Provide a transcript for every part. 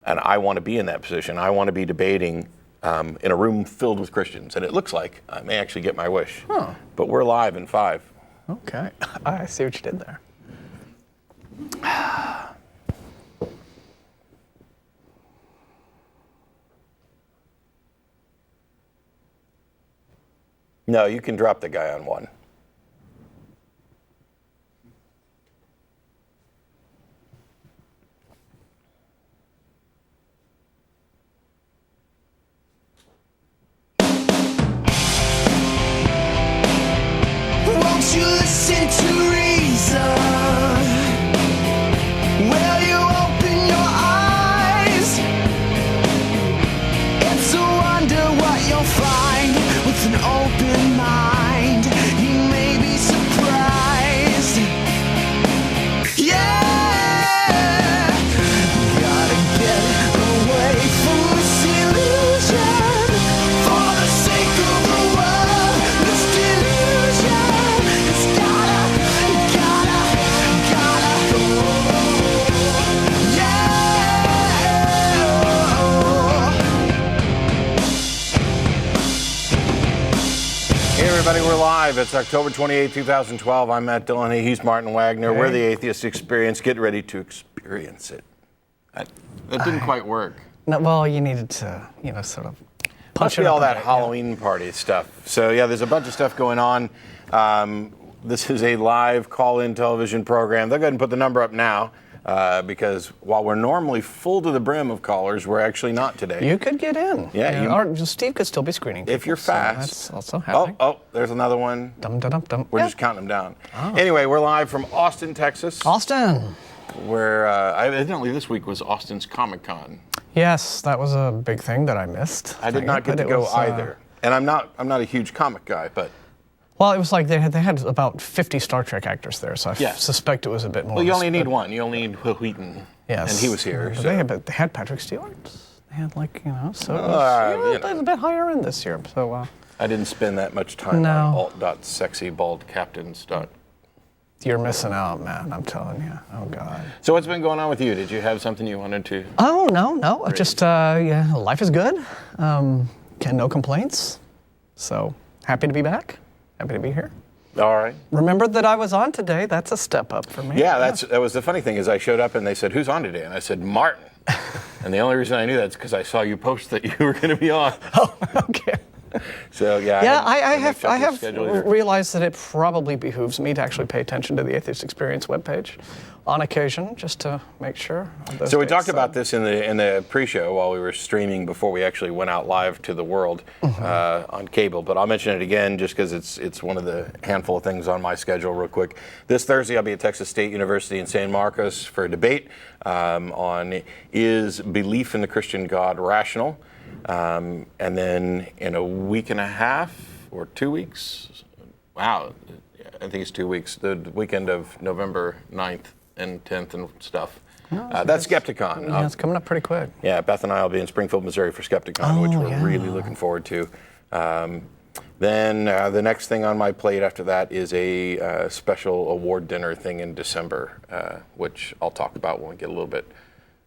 And I want to be in that position. I want to be debating in a room filled with Christians. And it looks like I may actually get my wish. Huh. But we're live in 5. Okay. I see what you did there. No, you can drop the guy on 1. Won't you listen to reason? Will you open your eyes? It's a wonder what you'll find with an open mind. You may be surprised. Yeah, gotta get away from this illusion for the sake of the world. This delusion, it's gotta go. Yeah. Hey everybody, we're live. It's October 28, 2012. I'm Matt Dillon. He's Martin Wagner. Hey. We're the Atheist Experience. Get ready to experience it. That didn't quite work. No, well, you needed to, sort of punch Must it be up all a that bit, Halloween party stuff. So yeah, there's a bunch of stuff going on. This is a live call-in television program. They'll go ahead and put the number up now because while we're normally full to the brim of callers, we're actually not today. You could get in. Yeah, Or Steve could still be screening if you're people, so fast. that's also happening. Oh, there's another one. Dum, dum, dum, dum. We're Yeah. just counting them down. Oh. Anyway, we're live from Austin, Texas, Austin. where evidently this week was Austin's Comic-Con. Yes, that was a big thing that I missed. I did not get But to it go was, either. And I'm not a huge comic guy, but Well, it was like they had about 50 Star Trek actors there, so I Yeah. suspect it was a bit more. well, you only need one. You only need Will Wheaton. Yes. And he was here. But So. they had Patrick Stewart. They had so it was, you know. a bit higher end this year. So I didn't spend that much time No. on alt.sexybaldcaptains. you're missing out, man. I'm telling you. Oh God. So what's been going on with you? Did you have something you wanted to? Oh no. Just life is good. No complaints. So happy to be back. Happy to be here. All right. Remember that I was on today. That's a step up for me. Yeah, that was the funny thing is I showed up and they said, "Who's on today?" And I said, "Martin." And the only reason I knew that is because I saw you post that you were going to be on. Oh, okay. So yeah. Yeah, I have schedule here. realized that it probably behooves me to actually pay attention to the Atheist Experience webpage on occasion, just to make sure. of those So we dates. talked about this in the pre-show while we were streaming before we actually went out live to the world on cable. But I'll mention it again just because it's one of the handful of things on my schedule real quick. This Thursday I'll be at Texas State University in San Marcos for a debate on is belief in the Christian God rational? And then in a week and a half or 2 weeks, wow, I think it's 2 weeks, the weekend of November 9th and 10th and stuff. That's Skepticon. Yeah, it's coming up pretty quick. Yeah, Beth and I will be in Springfield, Missouri for Skepticon, which we're really looking forward to. Then the next thing on my plate after that is a special award dinner thing in December, which I'll talk about when we get a little bit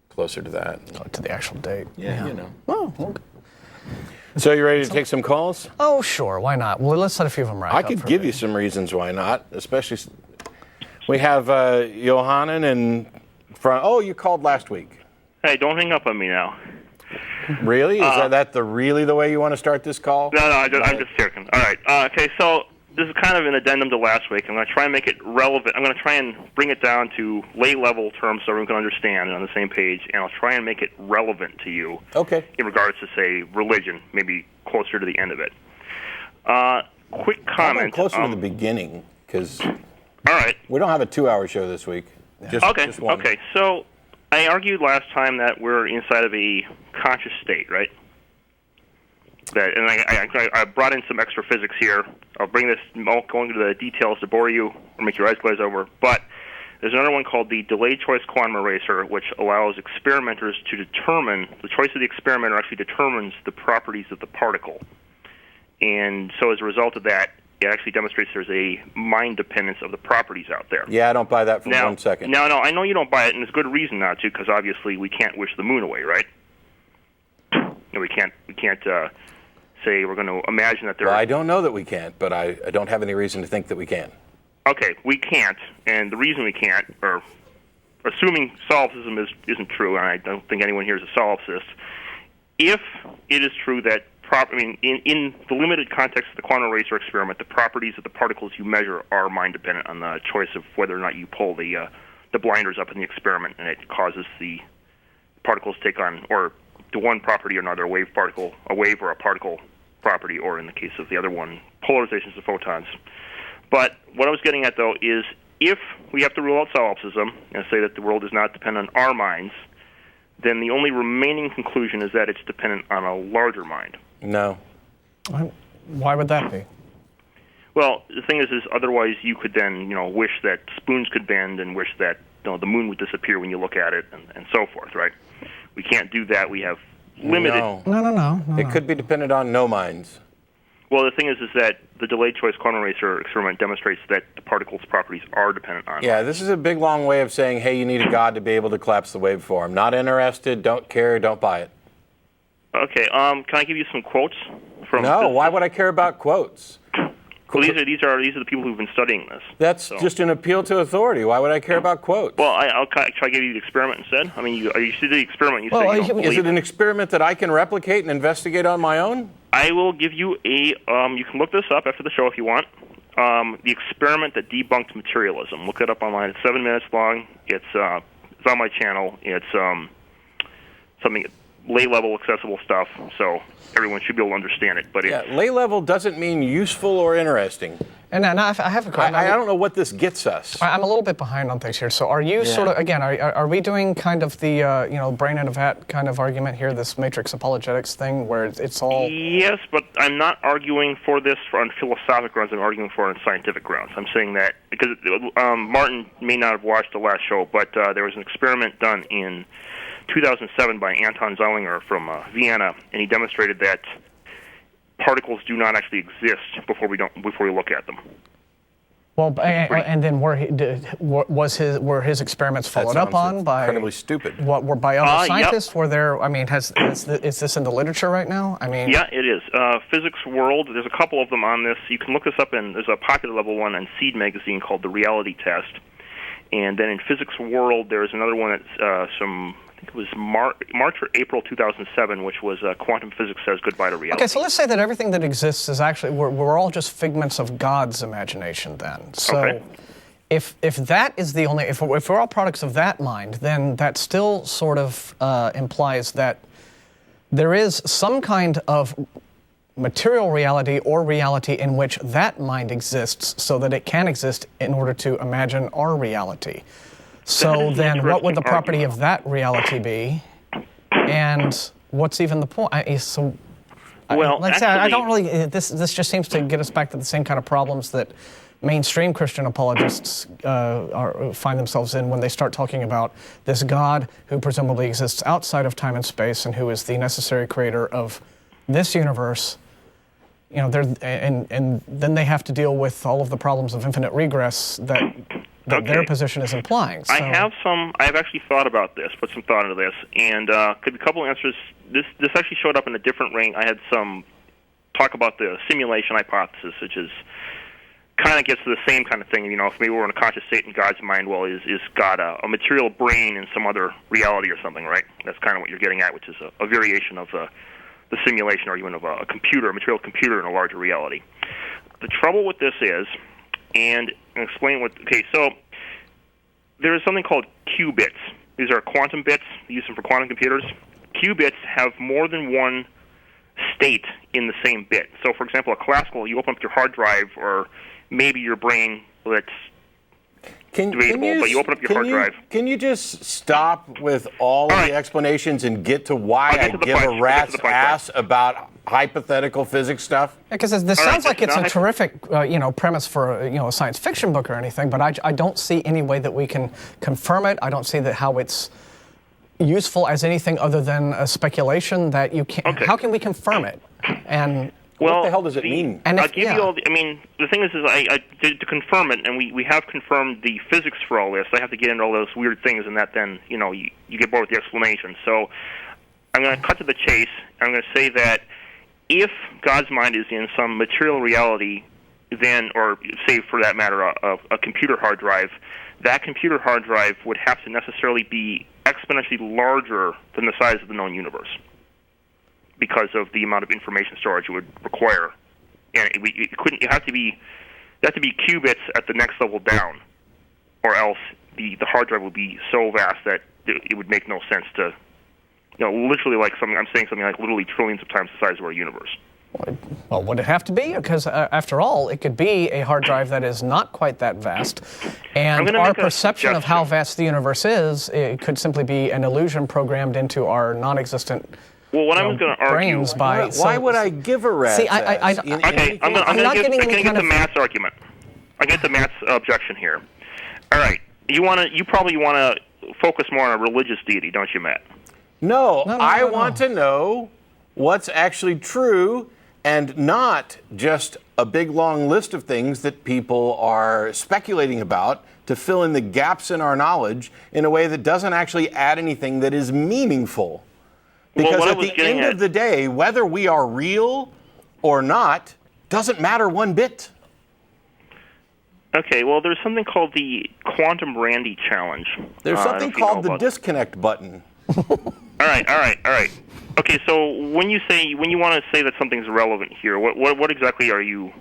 closer to that. Oh, to the actual date. Yeah, you know. Oh, okay. So you ready to take some calls? Oh, sure. Why not? Well, let's let a few of them rack I up could for give me. you some reasons why not, especially we have Johanan and oh, you called last week. Hey, don't hang up on me now. Really? Is that really the way you want to start this call? No, I'm just joking. All right. Okay, so this is kind of an addendum to last week. I'm going to try and make it relevant. I'm going to try and bring it down to lay-level terms so everyone can understand and on the same page, and I'll try and make it relevant to you. Okay. In regards to, say, religion, maybe closer to the end of it. Quick comment. Closer to the beginning, because all right. we don't have a 2-hour show this week. Just one. Okay. So I argued last time that we're inside of a conscious state, right? And I brought in some extra physics here. I'll bring this, I won't go into the details to bore you or make your eyes glaze over, but there's another one called the delayed choice quantum eraser, which allows experimenters to determine, the choice of the experimenter actually determines the properties of the particle. And so as a result of that, it actually demonstrates there's a mind dependence of the properties out there. Yeah, I don't buy that for Now, 1 second. No, I know you don't buy it, and there's good reason not to, because obviously we can't wish the moon away, right? We can't say we're going to imagine that there. Well, I don't know that we can't, but I don't have any reason to think that we can. Okay, we can't, and the reason we can't, or assuming solipsism isn't true, and I don't think anyone here is a solipsist, if it is true that in the limited context of the quantum eraser experiment, the properties of the particles you measure are mind-dependent on the choice of whether or not you pull the blinders up in the experiment, and it causes the particles to take on, or to one property or another, a wave or a particle property, or in the case of the other one, polarizations of photons. But what I was getting at, though, is if we have to rule out solipsism and say that the world is not dependent on our minds, then the only remaining conclusion is that it's dependent on a larger mind. No. Why would that be? Well, the thing is otherwise you could then, wish that spoons could bend and wish that the moon would disappear when you look at it and so forth, right? We can't do that. We have limited... No. It could be dependent on no minds. Well, the thing is that the delayed choice quantum eraser experiment demonstrates that the particles' properties are dependent on. Yeah, this is a big, long way of saying, hey, you need a god to be able to collapse the waveform. Not interested, don't care, don't buy it. Okay, can I give you some quotes from... No, why would I care about quotes? Well, these are the people who've been studying this. That's just an appeal to authority. Why would I care about quotes? Well, I'll try to give you the experiment instead. I mean, you see the experiment. You say you don't is believe it an experiment that I can replicate and investigate on my own? I will give you a. You can look this up after the show if you want. The experiment that debunked materialism. Look it up online. It's 7 minutes long. It's on my channel. It's something lay-level accessible stuff, so everyone should be able to understand it. But lay-level doesn't mean useful or interesting. And now I have a question. I don't know what this gets us. I'm a little bit behind on things here. So are you sort of, again, are we doing kind of the, brain in a vat kind of argument here, this matrix apologetics thing where it's all... Yes, but I'm not arguing for this on philosophic grounds. I'm arguing for it on scientific grounds. I'm saying that because Martin may not have watched the last show, but there was an experiment done in 2007 by Anton Zeilinger from Vienna, and he demonstrated that particles do not actually exist before we look at them. Well, and then were his experiments followed up on by incredibly stupid? What by other scientists? Yep. Were there? I mean, is this in the literature right now? I mean, yeah, it is. Physics World. There's a couple of them on this. You can look this up, and there's a popular level one on Seed magazine called The Reality Test. And then in Physics World, there's another one that's I think it was March or April 2007, which was Quantum Physics Says Goodbye to Reality. Okay, so let's say that everything that exists is actually, we're all just figments of God's imagination then. So okay. if that is the only, if we're all products of that mind, then that still sort of implies that there is some kind of material reality or reality in which that mind exists so that it can exist in order to imagine our reality. So then what would the property of that reality be? And what's even the point? I don't really, this just seems to get us back to the same kind of problems that mainstream Christian apologists find themselves in when they start talking about this God who presumably exists outside of time and space and who is the necessary creator of this universe. And then they have to deal with all of the problems of infinite regress that their position is implying. So. I've actually thought about this, put some thought into this, and could be a couple of answers. This actually showed up in a different ring. I had some talk about the simulation hypothesis, which is kind of gets to the same kind of thing. If maybe we're in a conscious state in God's mind, well, is God a material brain in some other reality or something, right? That's kind of what you're getting at, which is a variation of the simulation argument of a material computer in a larger reality. The trouble with this is, and explain so there is something called qubits. These are quantum bits. We use them for quantum computers. Qubits have more than one state in the same bit. So, for example, a classical, you open up your hard drive, or maybe your brain, that's debatable, but you open up your hard drive. Can you just stop with all of the explanations and get to why I give a rat's ass about hypothetical physics stuff? Because this sounds like it's a terrific, premise for a science fiction book or anything, but I don't see any way that we can confirm it. I don't see how it's useful as anything other than a speculation that you can't. Okay. How can we confirm it? And Well, what the hell does it mean? And I'll if- give yeah. you all. The thing is to confirm it, and we have confirmed the physics for all this. I have to get into all those weird things, and that then you get bored with the explanation. So I'm going to cut to the chase. I'm going to say that if God's mind is in some material reality, then, or say for that matter, a computer hard drive, that computer hard drive would have to necessarily be exponentially larger than the size of the known universe, because of the amount of information storage it would require. And it couldn't. It have to be qubits at the next level down, or else the hard drive would be so vast that it would make no sense to, literally like something. I'm saying something like literally trillions of times the size of our universe. Well, would it have to be? Because after all, it could be a hard drive that is not quite that vast, and gonna our make a perception of how suggestion. vast the universe is, it could simply be an illusion programmed into our non-existent Well, what I was going to argue. brains by. Why would I give a rat's See, I- ass I- in Okay, anything? I'm I'm not going getting to any get kind the of- Matt's argument. I get the Matt's objection here. All right, you probably want to focus more on a religious deity, don't you, Matt? No, No, I no. want to know what's actually true and not just a big long list of things that people are speculating about to fill in the gaps in our knowledge in a way that doesn't actually add anything that is meaningful. Because what I at was the getting end at- of the day, whether we are real or not doesn't matter one bit. Okay, well, there's something called the Quantum Randy Challenge. There's I don't know something if you know called the about- disconnect button. All right. Okay, so when you want to say that something's relevant here, what exactly are you?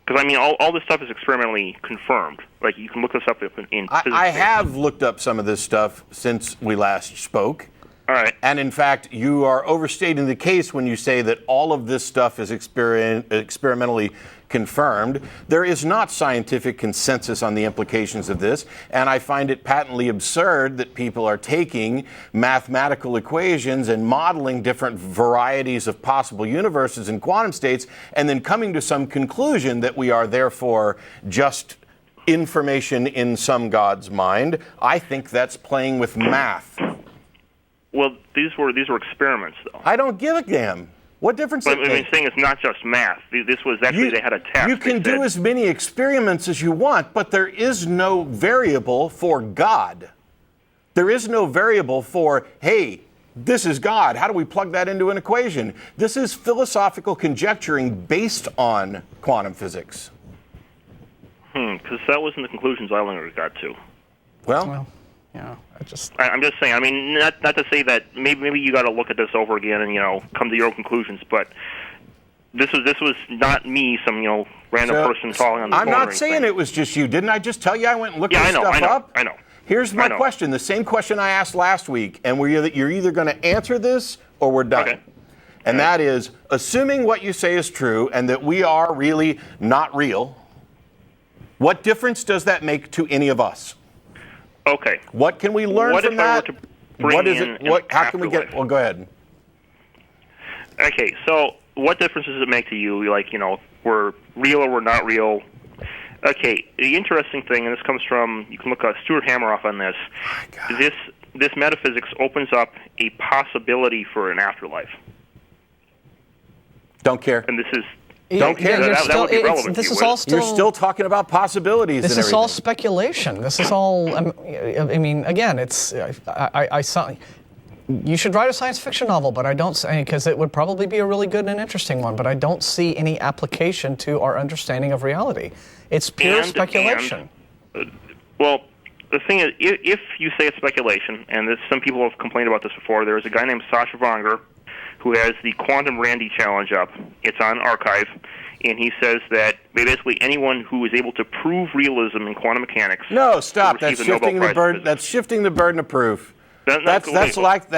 Because I mean, all this stuff is experimentally confirmed. Like you can look this up in physics. I have looked up some of this stuff since we last spoke. All right. And in fact, you are overstating the case when you say that all of this stuff is experimentally confirmed. There is not scientific consensus on the implications of this, and I find it patently absurd that people are taking mathematical equations and modeling different varieties of possible universes and quantum states, and then coming to some conclusion that we are therefore just information in some God's mind. I think that's playing with math. Well, these were experiments, though. I don't give a damn. What difference But does it I'm make? saying it's not just math. This was actually they had a test. You can do as many experiments as you want, but there is no variable for God. There is no variable for, hey, this is God. How do we plug that into an equation? This is philosophical conjecturing based on quantum physics. Because that wasn't the conclusions I got to. Well, Yeah, I'm just saying. I mean, not to say that maybe you got to look at this over again and come to your own conclusions. But this was not me, some random person talking on the I'm phone or not saying anything. it was just you. Didn't I just tell you I went and looked Yeah, this I know, stuff I know, up? I know. Here's my I know. question, the same question I asked last week, and you're either going to answer this or we're done. Okay. And that is, assuming what you say is true and that we are really not real, what difference does that make to any of us? Okay. What can we learn What from if I were that? to bring What is in it? an How can we get? afterlife? Well, go ahead. Okay, so what difference does it make to you? Like, we're real or we're not real? Okay, the interesting thing, and this comes from, you can look at Stuart Hameroff on this. This metaphysics opens up a possibility for an afterlife, Don't care. and this is Don't care. you're That still- would be it's- relevant This to you, is wouldn't all it? still. You're still talking about possibilities. This and is all everything. speculation. This is all. I mean, again, it's. I saw. You should write a science fiction novel, but I don't, because it would probably be a really good and interesting one. But I don't see any application to our understanding of reality. It's pure speculation. Well, the thing is, if you say it's speculation, and some people have complained about this before, there's a guy named Sasha Vonger who has the Quantum Randy Challenge up. It's on Archive, and he says that basically anyone who is able to prove realism in quantum mechanics No, stop. will That's receive a Nobel shifting the Prize in burden. physics. That's shifting the burden of proof. That's like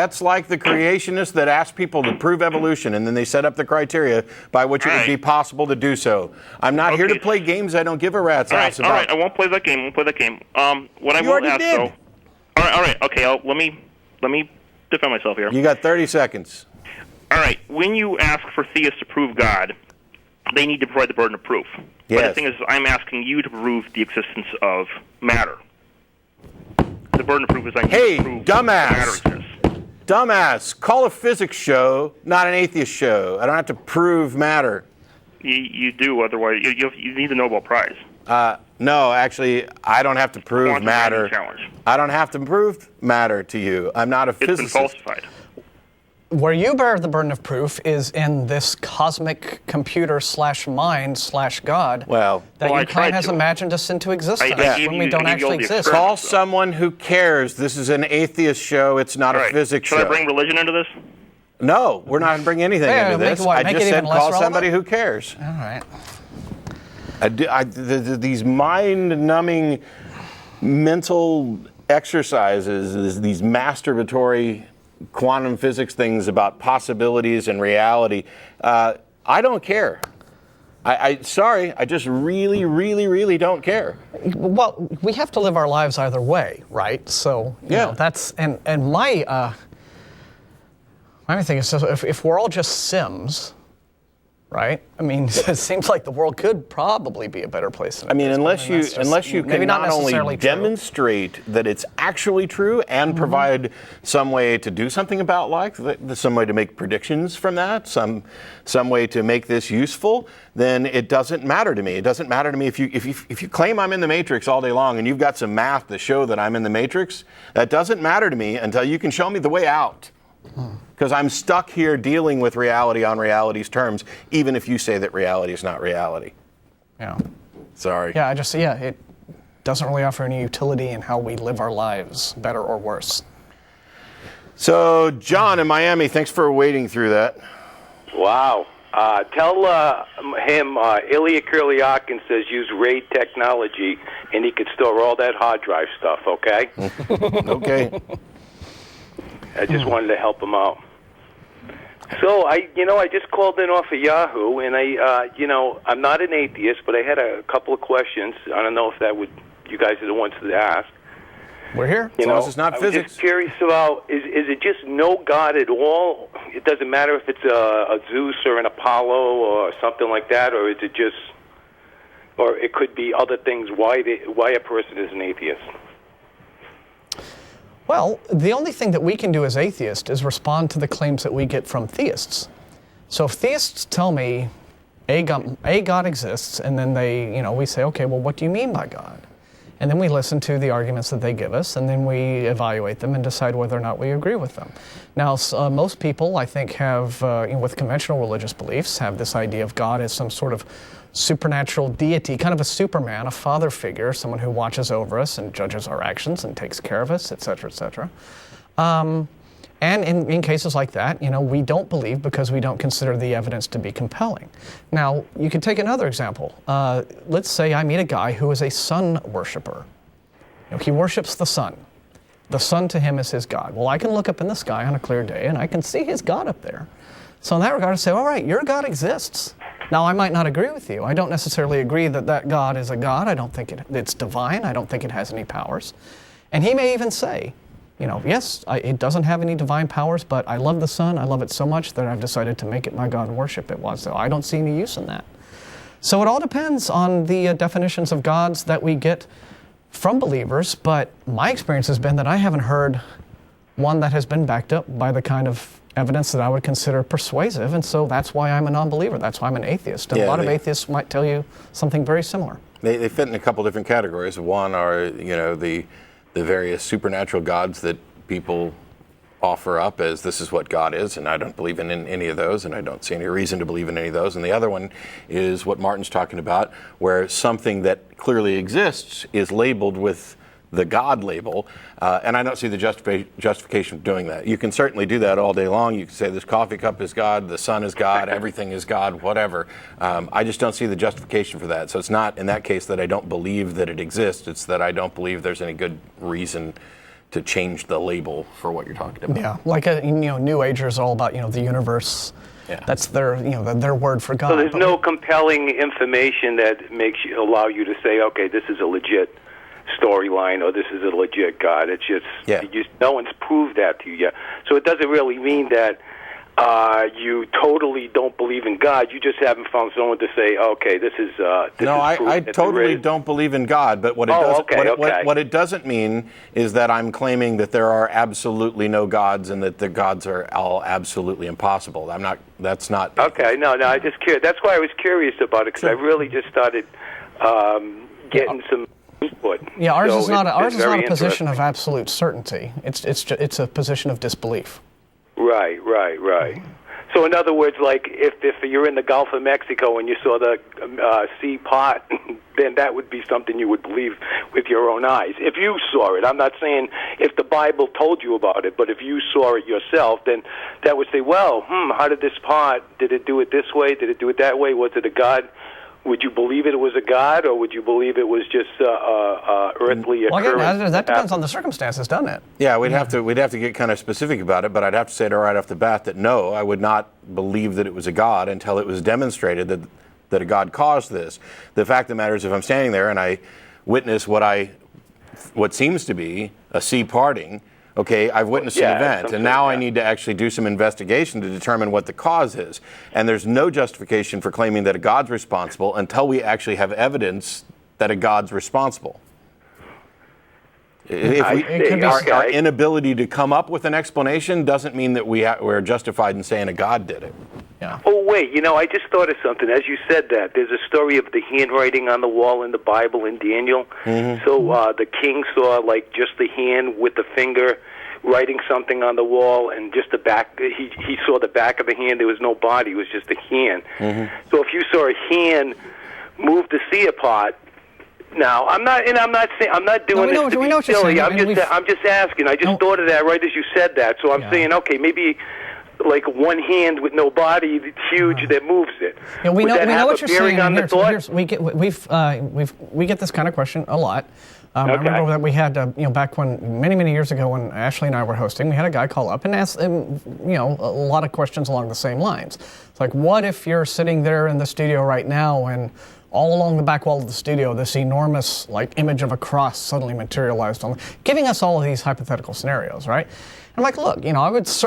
the creationists that ask people to prove evolution, and then they set up the criteria by which it would be possible to do so. I'm not here to Okay. play games I don't give a rat's ass All about. right, I won't play that game. What I You will already ask did. though. All right, okay. Let me defend myself here. You got 30 seconds. All right, when you ask for theists to prove God, they need to provide the burden of proof. But the Yes. thing is, I'm asking you to prove the existence of matter. The burden of proof is on you Hey, to prove dumbass. matter exists. Dumbass, call a physics show, not an atheist show. I don't have to prove matter. You do, otherwise you need the Nobel Prize. No, actually, I don't have to prove Quantum matter. writing challenge. I don't have to prove matter to you. I'm not a It's been physicist. falsified. Where you bear the burden of proof is in this cosmic computer / mind / God Well, that I your tried kind has to. imagined us into existence I gave when we you- don't I gave you all actually the exist. experiments. call someone who cares. This is an atheist show. It's not All a right. physics Should show. I bring religion into this? No, we're not going to bring anything Yeah, into make this. what, I make just it said even less call relevant? somebody who cares. All right. These mind-numbing mental exercises, these masturbatory quantum physics things about possibilities and reality, I don't care. Sorry, I just really, really, really don't care. Well, we have to live our lives either way, right? So, you know, that's and my thing is, so if we're all just Sims, right? I mean, it seems like the world could probably be a better place. Than I mean, it is, unless and you that's just unless you maybe can not only necessarily true. demonstrate that it's actually true and provide some way to do something about life, some way to make predictions from that, some way to make this useful, then it doesn't matter to me. It doesn't matter to me if you claim I'm in the Matrix all day long and you've got some math to show that I'm in the Matrix. That doesn't matter to me until you can show me the way out. Because I'm stuck here dealing with reality on reality's terms, even if you say that reality is not reality. Yeah. Sorry. Yeah, it doesn't really offer any utility in how we live our lives, better or worse. So, John in Miami, thanks for wading through that. Wow. Tell him Ilya Kurliakin says use RAID technology and he could store all that hard drive stuff, okay? Okay. I just wanted to help him out. So I just called in off of Yahoo, and I'm not an atheist, but I had a couple of questions. I don't know if you guys are the ones to ask. We're here. As long as it's not I was physics. just curious about, is it just no God at all? It doesn't matter if it's a Zeus or an Apollo or something like that, or is it just, or it could be other things why a person is an atheist? Well, the only thing that we can do as atheists is respond to the claims that we get from theists. So if theists tell me a God exists, and then we say, okay, well, what do you mean by God? And then we listen to the arguments that they give us, and then we evaluate them and decide whether or not we agree with them. Now, most people, I think, have, with conventional religious beliefs, have this idea of God as some sort of supernatural deity, kind of a Superman, a father figure, someone who watches over us and judges our actions and takes care of us, et cetera, et cetera. And in cases like that, we don't believe because we don't consider the evidence to be compelling. Now, you can take another example. Let's say I meet a guy who is a sun worshiper. He worships the sun. The sun to him is his God. Well, I can look up in the sky on a clear day and I can see his God up there. So in that regard, I say, all right, your God exists. Now, I might not agree with you. I don't necessarily agree that God is a God. I don't think it's divine. I don't think it has any powers. And he may even say, yes, it doesn't have any divine powers, but I love the sun. I love it so much that I've decided to make it my God and worship it. So I don't see any use in that. So it all depends on the definitions of gods that we get from believers, but my experience has been that I haven't heard one that has been backed up by the kind of evidence that I would consider persuasive, and so that's why I'm a non-believer. That's why I'm an atheist. And a lot of atheists might tell you something very similar. They fit in a couple different categories. One are, the various supernatural gods that people offer up as this is what God is, and I don't believe in any of those, and I don't see any reason to believe in any of those. And the other one is what Martin's talking about, where something that clearly exists is labeled with the God label, and I don't see the justification for doing that. You can certainly do that all day long. You can say this coffee cup is God, the sun is God, everything is God, whatever. I just don't see the justification for that. So it's not in that case that I don't believe that it exists. It's that I don't believe there's any good reason to change the label for what you're talking about. Yeah, like New Agers are all about the universe. Yeah. That's their their word for God. So there's no compelling information that allow you to say, okay, this is a legit storyline or this is a legit God. It's just, no one's proved that to you yet. So it doesn't really mean that you totally don't believe in God. You just haven't found someone to say, okay, this is. No, is I proof totally that don't believe in God. But what it what it doesn't mean is that I'm claiming that there are absolutely no gods and that the gods are all absolutely impossible. I'm not. That's not. Okay, no, I just curious. That's why I was curious about it, because I really just started getting some input. Yeah, ours So is not it's a very position of interesting. absolute certainty. It's a position of disbelief. Right. So in other words, like if you're in the Gulf of Mexico and you saw the sea pot, then that would be something you would believe with your own eyes. If you saw it, I'm not saying if the Bible told you about it, but if you saw it yourself, then that would say, well, how did this pot, did it do it this way? Did it do it that way? Was it a god? Would you believe it was a god, or would you believe it was just earthly Well, occurrence? again, that depends on the circumstances, doesn't it? Yeah, we'd have to get kind of specific about it, but I'd have to say right off the bat that no, I would not believe that it was a god until it was demonstrated that a god caused this. The fact of the matter is, if I'm standing there and I witness what seems to be a sea parting, okay, I've witnessed an event, and now I need to actually do some investigation to determine what the cause is. And there's no justification for claiming that a god's responsible until we actually have evidence that a god's responsible. Our inability to come up with an explanation doesn't mean that we're justified in saying a god did it. Yeah. Oh, wait, I just thought of something. As you said that, there's a story of the handwriting on the wall in the Bible in Daniel. Mm-hmm. So the king saw, like, just the hand with the finger writing something on the wall, and just the back, he saw the back of the hand. There was no body. It was just a hand. Mm-hmm. So if you saw a hand move the sea apart, now, I'm not doing this to be silly. I'm just asking. I just thought of that right as you said that. So I'm saying, okay, maybe like one hand with no body, it's huge, that moves it. Yeah, we know what you're saying. On the thought? We get this kind of question a lot. I remember that we had, back when many years ago when Ashley and I were hosting, we had a guy call up and ask him, a lot of questions along the same lines. It's like, what if you're sitting there in the studio right now and all along the back wall of the studio, this enormous image of a cross suddenly materialized giving us all of these hypothetical scenarios, right? I'm like, look,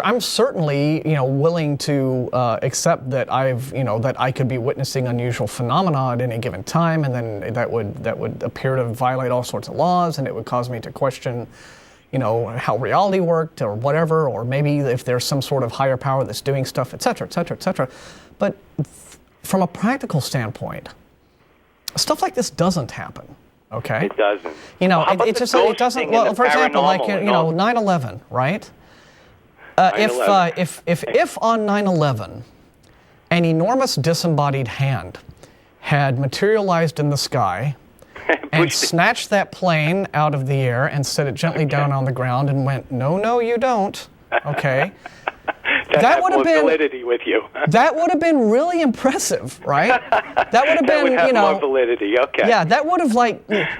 I'm certainly, willing to accept that that I could be witnessing unusual phenomena at any given time, and then that would appear to violate all sorts of laws, and it would cause me to question, how reality worked or whatever, or maybe if there's some sort of higher power that's doing stuff, et cetera, et cetera, et cetera. But from a practical standpoint, stuff like this doesn't happen. Okay. It doesn't. It doesn't. Well, for example, 9/11, right? If on 9/11 an enormous disembodied hand had materialized in the sky and snatched that plane out of the air and set it gently down on the ground and went, no, you don't. Okay. That would have been validity with you. That would have been really impressive, right? That would have been, would have more validity. Okay. Yeah, that would have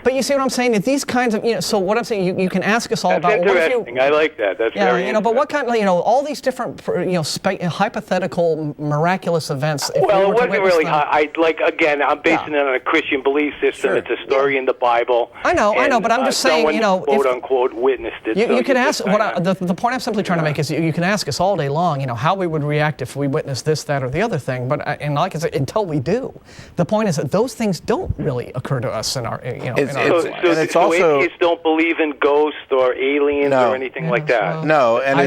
but you see what I'm saying? That these kinds of, so what I'm saying, you can ask us all That's about. interesting. I like that. That's very interesting. But what kind of, all these different, hypothetical, miraculous events. Well, it wasn't really. Again, I'm basing it on a Christian belief system. Sure. It's a story in the Bible. I know, but I'm just saying, quote unquote witnessed it. You can ask the point I'm simply trying to make is you can ask us all day long, how we would react if we witnessed this, that, or the other thing. But and like I said, until we do, the point is that those things don't really occur to us in our, it's also atheists don't believe in ghosts or aliens or anything like that. No, and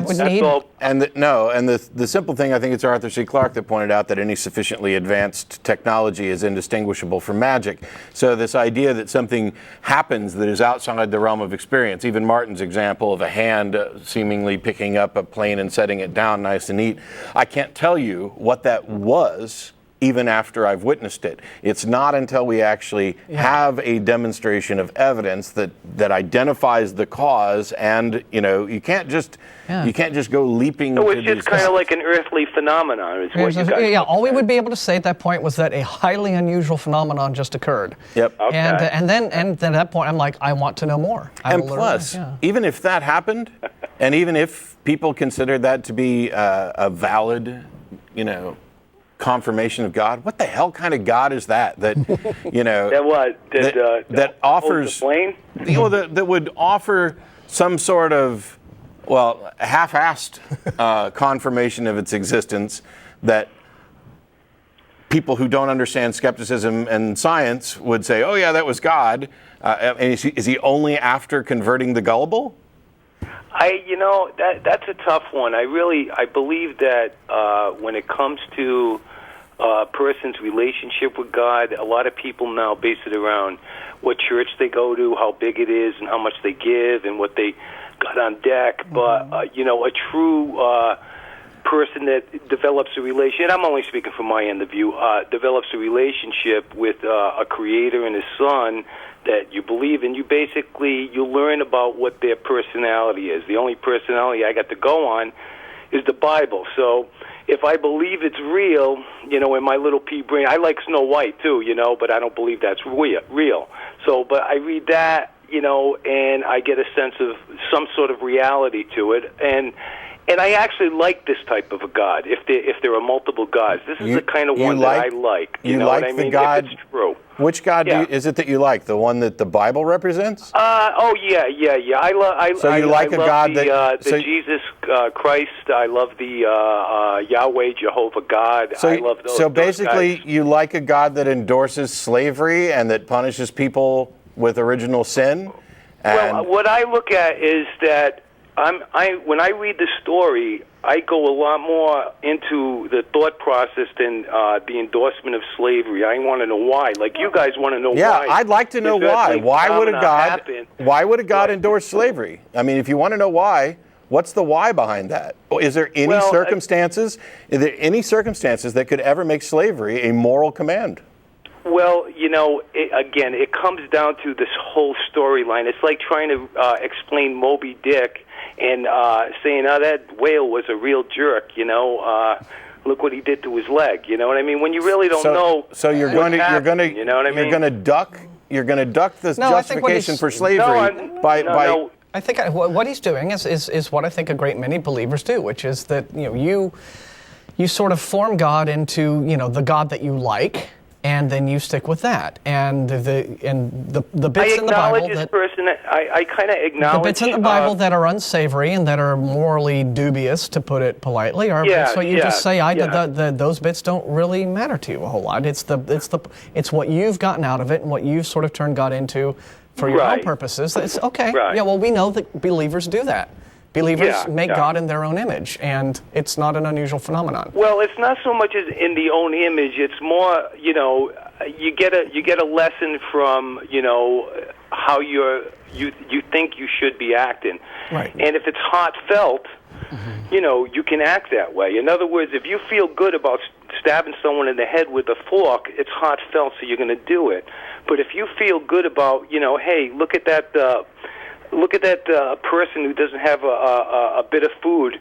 the simple thing, I think it's Arthur C. Clarke that pointed out that any sufficiently advanced technology is indistinguishable from magic. So this idea that something happens that is outside the realm of experience, even Martin's example of a hand seemingly picking up a plane and setting it down nice and neat, I can't tell you what that was even after I've witnessed it. It's not until we actually have a demonstration of evidence that identifies the cause, and you can't just go leaping. So it's just kind of like an earthly phenomenon. All we would be able to say at that point was that a highly unusual phenomenon just occurred. Yep. Okay. And then at that point, I'm like, I want to know more. And plus, even if that happened, and even if people consider that to be a valid, confirmation of God, what the hell kind of God is that? That that offers, that would offer some sort of Well, half-assed confirmation of its existence that people who don't understand skepticism and science would say, oh, yeah, that was God. And is he only after converting the gullible? That's a tough one. I believe that when it comes to a person's relationship with God, a lot of people now base it around what church they go to, how big it is, and how much they give, and what they got on deck. But a true person that develops a relationship, and I'm only speaking from my end of view, develops a relationship with a creator and his son that you believe in, you learn about what their personality is. The only personality I got to go on is the Bible. So if I believe it's real, in my little pea brain, I like Snow White too, but I don't believe that's real. So, but I read that, and I get a sense of some sort of reality to it, and I actually like this type of a God. If there are multiple gods, this is the kind of one that I like. You know like what I mean? the God? If it's true. Which God is it that you like? The one that the Bible represents? Yeah. So you like a God the Jesus Christ. I love the Yahweh, Jehovah God. I love those. So basically, guys. you like a God that endorses slavery and that punishes people with original sin. Well, what I look at is that when I read the story, I go a lot more into the thought process than the endorsement of slavery. I want to know why. Like you guys want to know why. Yeah, I'd like to know why. Why would a God endorse slavery? I mean, if you want to know why, what's the why behind that? Is there any circumstances that could ever make slavery a moral command? Well, it comes down to this whole storyline. It's like trying to explain Moby Dick and saying, oh, that whale was a real jerk, look what he did to his leg. You know what I mean? When you really don't know. So you're going to duck this justification for slavery by I think what he's doing is what I think a great many believers do, which is that you sort of form God into the God that you like, and then you stick with that. And the bits in the Bible I kind of acknowledge the bits in the Bible that are unsavory and that are morally dubious, to put it politely, are so you just say those bits don't really matter to you a whole lot. It's what you've gotten out of it and what you've sort of turned God into for your own purposes. It's okay. Right. Yeah, well, we know that believers do that. Believers make God in their own image, and it's not an unusual phenomenon. Well, it's not so much as in the own image. It's more, you get a lesson from, how you think you should be acting. Right. And if it's heartfelt, you can act that way. In other words, if you feel good about stabbing someone in the head with a fork, it's heartfelt, so you're going to do it. But if you feel good about, hey, look at that person who doesn't have a bit of food.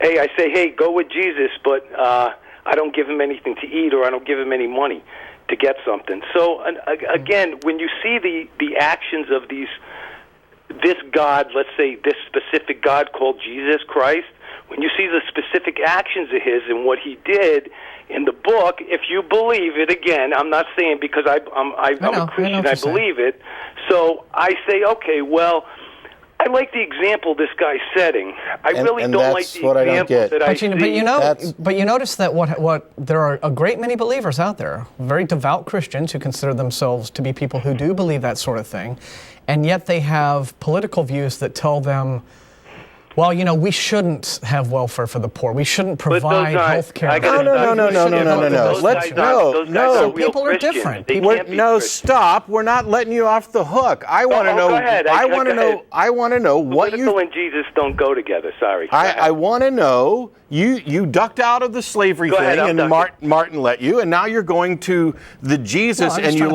Hey, I say, hey, go with Jesus, but I don't give him anything to eat, or I don't give him any money to get something. So again, when you see the actions of this God, let's say this specific God called Jesus Christ, when you see the specific actions of his and what he did in the book, if you believe it, again, I'm not saying because I'm a Christian, I believe it. So I say, okay, well, I like the example this guy's setting. I really don't like the example that I see. But you notice that what there are a great many believers out there, very devout Christians who consider themselves to be people who do believe that sort of thing, and yet they have political views that tell them, well, we shouldn't have welfare for the poor. We shouldn't provide health care. No. People are different. Stop. We're not letting you off the hook. I want to know. Go ahead. I want to know what you. Political and Jesus don't go together. Sorry. I want to know. You ducked out of the slavery thing, and Martin let you, and now you're going to the Jesus, and you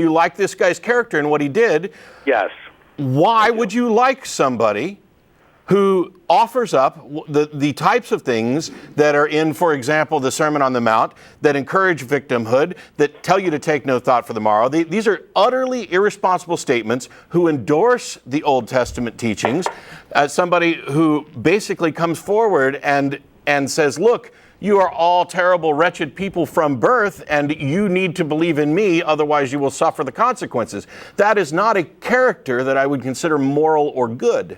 like this guy's character and what he did. Yes. Why would you like somebody who offers up the types of things that are in, for example, the Sermon on the Mount, that encourage victimhood, that tell you to take no thought for the morrow? These are utterly irresponsible statements who endorse the Old Testament teachings. Somebody who basically comes forward and says, look, you are all terrible, wretched people from birth, and you need to believe in me, otherwise you will suffer the consequences. That is not a character that I would consider moral or good.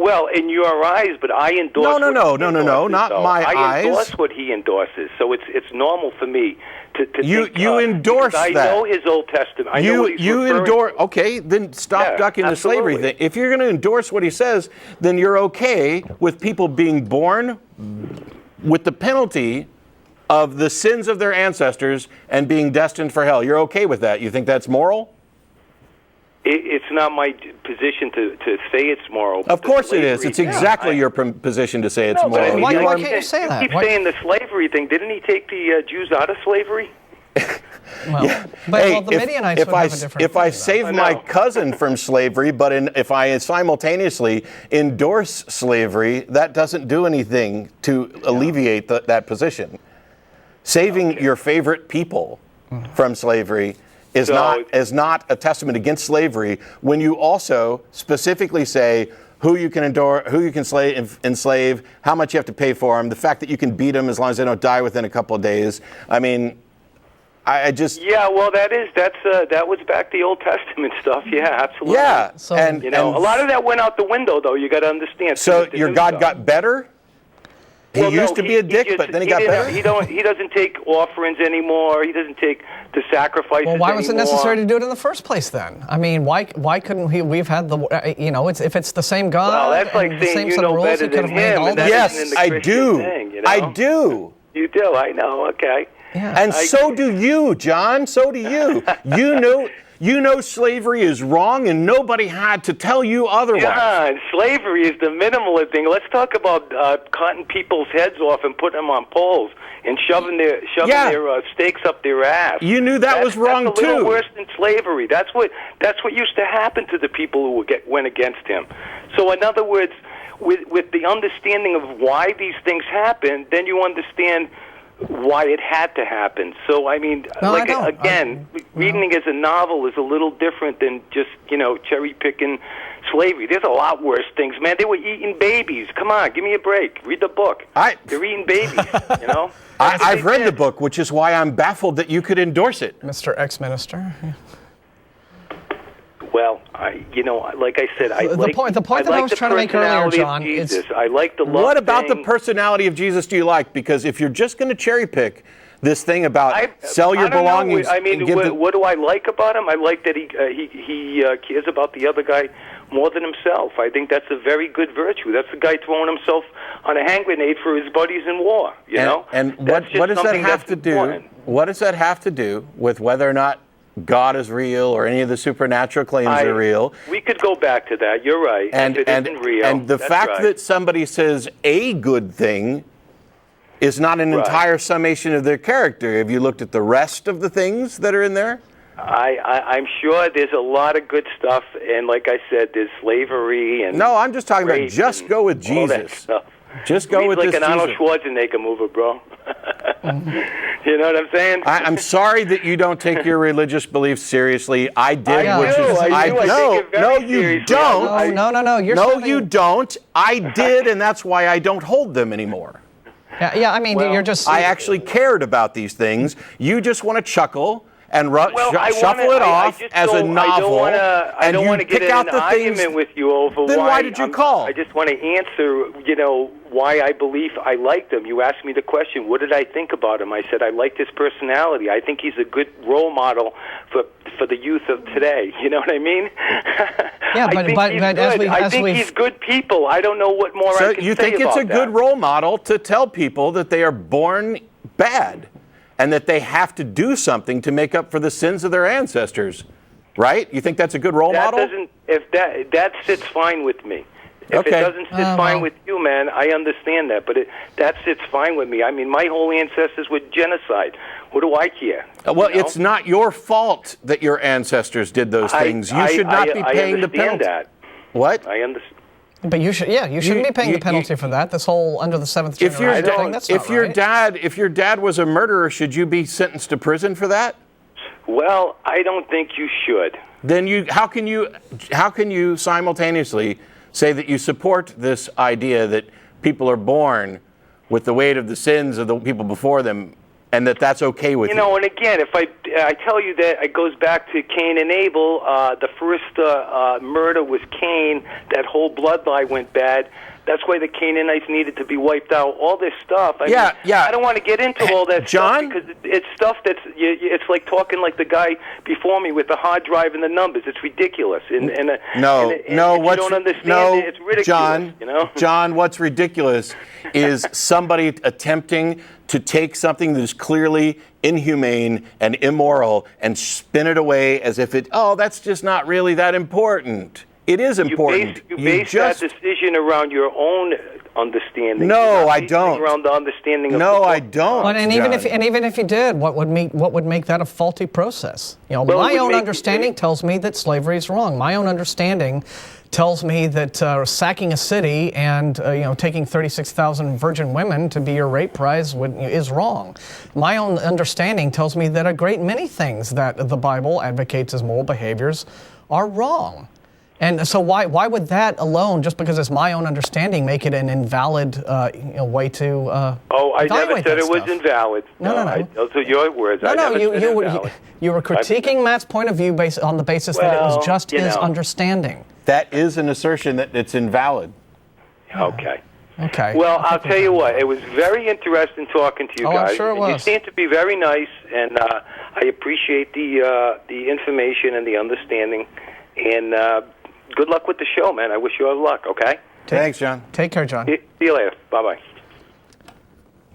Well, in your eyes, but I endorse. No, not though. my I eyes. endorse what he endorses, so it's normal for me to You think, endorse because that. I know his Old Testament. I know what he's you referring endorse. to. Okay, then stop Yeah, ducking the slavery absolutely. thing. If you're going to endorse what he says, then you're okay with people being born with the penalty of the sins of their ancestors and being destined for hell. You're okay with that? You think that's moral? It's not my position to say it's moral. Of but course it is. slavery- It's exactly your position to say it's No, but I moral. mean, Why- You why are- can't you say that? You keep Why- saying the slavery thing. Didn't he take the Jews out of slavery? Well, Hey, the Midianites if would I have a different. if I view, though. save I my know. cousin from slavery, but if I simultaneously endorse slavery, that doesn't do anything to alleviate that position. Saving your favorite people from slavery is So- not a testament against slavery when you also specifically say who you can enslave, how much you have to pay for them, the fact that you can beat them as long as they don't die within a couple of days. I mean, I just Yeah, well, that was back the Old Testament stuff. Yeah, absolutely. yeah, So- and You know, and a lot of that went out the window, though. You got to understand. so The your new God stuff. got better. He Well, no, used to be a dick, just- but then he got didn't- better. He doesn't take offerings anymore. He doesn't take the sacrifices. Well, why was it anymore. necessary to do it in the first place then? I mean, why couldn't we? We've had if it's the same God. Well, that's like and the saying same you set of know rules, better he could than have made him, all and the- that Yes, isn't in the I Christian do. thing, you know? I do. You do. I know. Okay. Yeah. And so do you, John. So do you. You know slavery is wrong, and nobody had to tell you otherwise. Yeah, slavery is the minimal thing. Let's talk about cutting people's heads off and putting them on poles and shoving their stakes up their ass. You knew that was wrong, that's a little too. worse than slavery. That's what used to happen to the people who went against him. So, in other words, with the understanding of why these things happen, then you understand why it had to happen. So, I mean, No, like I don't. again, reading it as a novel is a little different than just, cherry picking slavery. There's a lot worse things, man. They were eating babies. Come on, give me a break. Read the book. They're eating babies, you know? I've read the book, which is why I'm baffled that you could endorse it. Mr. Ex-Minister. Well, like I said, The point that I was trying to make earlier, John, is- Jesus. I like the love What about the thing. personality of Jesus do you like? Because if you're just going to cherry pick this thing about sell your I don't know. belongings, I mean, and give the, what do I like about him? I like that he cares about the other guy more than himself. I think that's a very good virtue. That's the guy throwing himself on a hand grenade for his buddies in war. You know. And That's just what does that something have that's to do? important. What does that have to do with whether or not God is real or any of the supernatural claims are real? We could go back to that. You're right. And if it isn't real, and the that's fact right. that somebody says a good thing is not an Right. entire summation of their character. Have you looked at the rest of the things that are in there? I'm sure there's a lot of good stuff, and like I said, there's slavery and No, I'm just talking about rape just and go with all that Jesus. stuff. Just go Reads with like this an Arnold Jesus. Schwarzenegger movie, bro. You know what I'm saying? I'm sorry that you don't take your religious beliefs seriously. I did, I which do. is I do. I no, take it very no, you seriously. don't. No. You're No, setting- you don't. I did, and that's why I don't hold them anymore. Yeah. I mean, Well, you're just. I actually cared about these things. You just want to chuckle and I shuffle wanna- it off just as a don't- novel. I don't want to get pick in out an the things. argument with you over Then why did you call? I just want to answer, why I believe I liked him. You asked me the question, what did I think about him? I said, I like his personality. I think he's a good role model for the youth of today. You know what I mean? Yeah, I but- think but he's as good. we- I as think we've- he's good people. I don't know what more So I can you say think it's about a good that. role model to tell people that they are born bad and that they have to do something to make up for the sins of their ancestors, right? You think that's a good role That model? doesn't. If that sits fine with me. If Okay. it doesn't sit fine well. with you, man, I understand that. But that sits fine with me. I mean, my whole ancestors were genocide. What do I care? Well, you know? it's not your fault that your ancestors did those things. You should not be paying the penalty. That. What? I understand. But you shouldn't be paying you- the penalty for that. This whole under the seventh If your generation thing, that's if not your right. if your dad was a murderer, should you be sentenced to prison for that? Well, I don't think you should. Then how can you simultaneously say that you support this idea that people are born with the weight of the sins of the people before them and that's okay with you. You know, and again, if I tell you that it goes back to Cain and Abel, the first murder was Cain. That whole bloodline went bad. That's why the Canaanites needed to be wiped out. All this stuff. I mean, I don't want to get into all that John? stuff because it's stuff that's it's like talking like the guy before me with the hard drive and the numbers. It's ridiculous. And if you don't understand it, it's ridiculous. John, you know? John, what's ridiculous is somebody attempting to take something that is clearly inhumane and immoral and spin it away as if that's just not really that important. It is important. You base that decision around your own understanding. No, I don't. Around the understanding of no, I don't. But even if you did, what would make that a faulty process? You know, my own understanding tells me that slavery is wrong. My own understanding tells me that sacking a city and taking 36,000 virgin women to be your rape prize is wrong. My own understanding tells me that a great many things that the Bible advocates as moral behaviors are wrong. And so why would that alone, just because it's my own understanding, make it an invalid way to I never said it was invalid. No. Those are your words. You were critiquing Matt's point of view on the basis that it was just his understanding. That is an assertion that it's invalid. Okay. Okay. Well, I'll tell you what. It was very interesting talking to you guys. I'm sure it was. You seem to be very nice, and I appreciate the information and the understanding. And good luck with the show, man. I wish you all luck, okay? Thanks, John. Take care, John. See you later. Bye-bye.